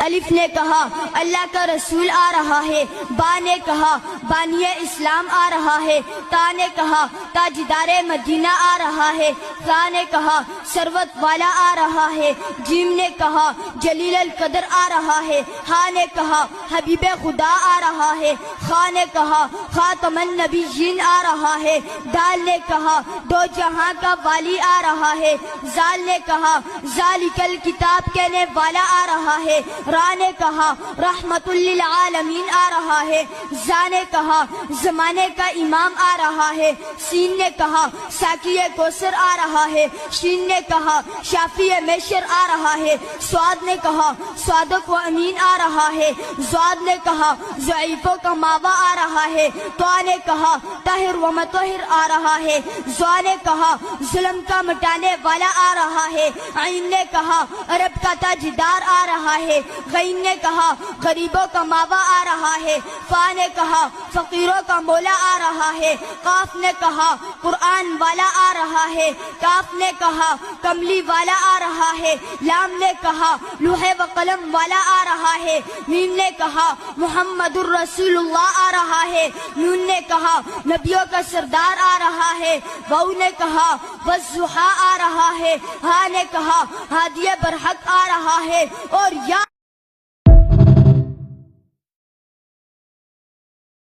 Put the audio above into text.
الف نے کہا اللہ کا رسول آ رہا ہے، با نے کہا بانی اسلام آ رہا ہے، تا نے کہا تاجدار مدینہ آ رہا ہے، ثا نے کہا ثروت والا آ رہا ہے، جیم نے کہا جلیل القدر آ رہا ہے، ہا نے کہا حبیب خدا آ رہا ہے، خا نے کہا خاتم النبیین آ رہا ہے، دال نے کہا دو جہاں کا والی آ رہا ہے، زال نے کہا ذالک الکتاب کہنے والا آ رہا ہے، را نے کہا رحمت للعالمین آ رہا ہے، زا نے کہا زمانے کا امام آ رہا ہے، سین نے کہا ساقی کوثر آ رہا ہے، شین نے کہا شافی میشر آ رہا ہے، سواد نے کہا صادق و امین آ رہا ہے، زواد نے کہا ضعیفوں کا ماوا آ رہا ہے، طا نے کہا طاہر و مطہر آ رہا ہے، زوا نے کہا ظلم کا مٹانے والا آ رہا ہے، عین نے کہا عرب کا تاجدار آ رہا ہے، غین نے کہا غریبوں کا ماوا آ رہا ہے، فا نے کہا فقیروں کا مولا آ رہا ہے، قاف نے کہا قرآن والا آ رہا ہے، کاف نے کہا کملی والا آ رہا ہے، لام نے کہا لوح و قلم والا آ رہا ہے، میم نے کہا محمد الرسول اللہ آ رہا ہے، نون نے کہا نبیوں کا سردار آ رہا ہے، واو نے کہا والضحیٰ آ رہا ہے، ہا نے کہا ہادی برحق آ رہا ہے، اور یا